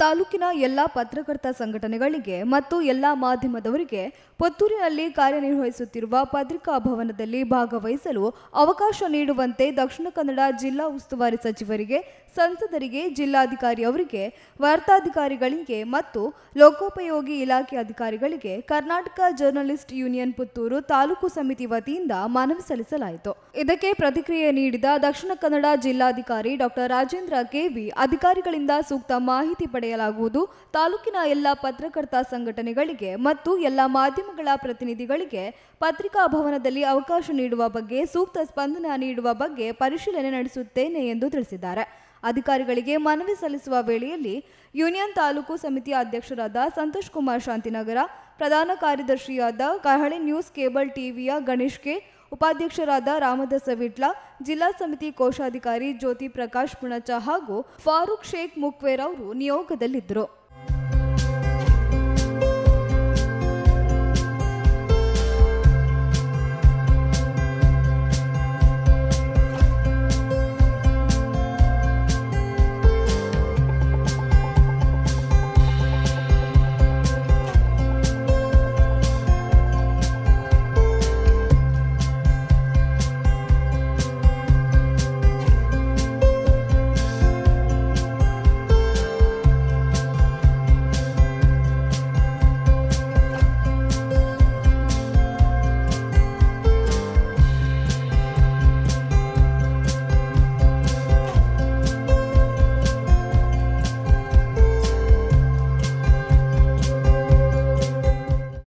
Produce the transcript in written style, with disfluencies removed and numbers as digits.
ತಾಲೂಕಿನ ಎಲ್ಲಾ ಪತ್ರಕರ್ತ ಸಂಘಟನೆಗಳಿಗೆ ಮತ್ತು ಎಲ್ಲಾ ಮಾಧ್ಯಮದವರಿಗೆ ಪುತ್ತೂರಿನಲ್ಲಿ ಕಾರ್ಯನಿರ್ವಹಿಸುತ್ತಿರುವ ಪತ್ರಿಕಾ ಭವನದಲ್ಲಿ ಭಾಗವಹಿಸಲು ಅವಕಾಶ ನೀಡುವಂತೆ ದಕ್ಷಿಣ ಕನ್ನಡ ಜಿಲ್ಲಾ ಉಸ್ತುವಾರಿ ಸಚಿವರಿಗೆ, ಸಂಸದರಿಗೆ, ಜಿಲ್ಲಾಧಿಕಾರಿ ಅವರಿಗೆ, ವಾರ್ತಾಧಿಕಾರಿಗಳಿಗೆ ಮತ್ತು ಲೋಕೋಪಯೋಗಿ ಇಲಾಖೆ ಅಧಿಕಾರಿಗಳಿಗೆ ಕರ್ನಾಟಕ ಜರ್ನಲಿಸ್ಟ್ ಯೂನಿಯನ್ ಪುತ್ತೂರು ತಾಲೂಕು ಸಮಿತಿ ವತಿಯಿಂದ ಮನವಿ ಸಲ್ಲಿಸಲಾಯಿತು. ಇದಕ್ಕೆ ಪ್ರತಿಕ್ರಿಯೆ ನೀಡಿದ ದಕ್ಷಿಣ ಕನ್ನಡ ಜಿಲ್ಲಾಧಿಕಾರಿ ಡಾಕ್ಟರ್ ರಾಜೇಂದ್ರ ಕೆವಿ, ಅಧಿಕಾರಿಗಳಿಂದ ಸೂಕ್ತ ಮಾಹಿತಿ ಪಡೆಯಲಾಗುವುದು. ತಾಲೂಕಿನ ಎಲ್ಲ ಪತ್ರಕರ್ತ ಸಂಘಟನೆಗಳಿಗೆ ಮತ್ತು ಎಲ್ಲ ಮಾಧ್ಯಮಗಳ ಪ್ರತಿನಿಧಿಗಳಿಗೆ ಪತ್ರಿಕಾ ಭವನದಲ್ಲಿ ಅವಕಾಶ ನೀಡುವ ಬಗ್ಗೆ ಸೂಕ್ತ ಸ್ಪಂದನೆ ನೀಡುವ ಬಗ್ಗೆ ಪರಿಶೀಲನೆ ನಡೆಸುತ್ತೇನೆ ಎಂದು ತಿಳಿಸಿದ್ದಾರೆ. ಅಧಿಕಾರಿಗಳಿಗೆ ಮನವಿ ಸಲ್ಲಿಸುವ ವೇಳೆಯಲ್ಲಿ ಯೂನಿಯನ್ ತಾಲೂಕು ಸಮಿತಿಯ ಅಧ್ಯಕ್ಷರಾದ ಸಂತೋಷ್ ಕುಮಾರ್ ಶಾಂತಿನಗರ, ಪ್ರಧಾನ ಕಾರ್ಯದರ್ಶಿಯಾದ ಕಹಳೆ ನ್ಯೂಸ್ ಕೇಬಲ್ ಟಿವಿಯ ಗಣೇಶ್ ಕೆ, ಉಪಾಧ್ಯಕ್ಷರಾದ ರಾಮದಾಸ ವಿಟ್ಲ, ಜಿಲ್ಲಾ ಸಮಿತಿ ಕೋಶಾಧಿಕಾರಿ ಜ್ಯೋತಿ ಪ್ರಕಾಶ್ ಪುಣಚ ಹಾಗೂ ಫಾರೂಕ್ ಶೇಖ್ ಮುಕ್ವೇರ್ ಅವರು ನಿಯೋಗದಲ್ಲಿದ್ದರು.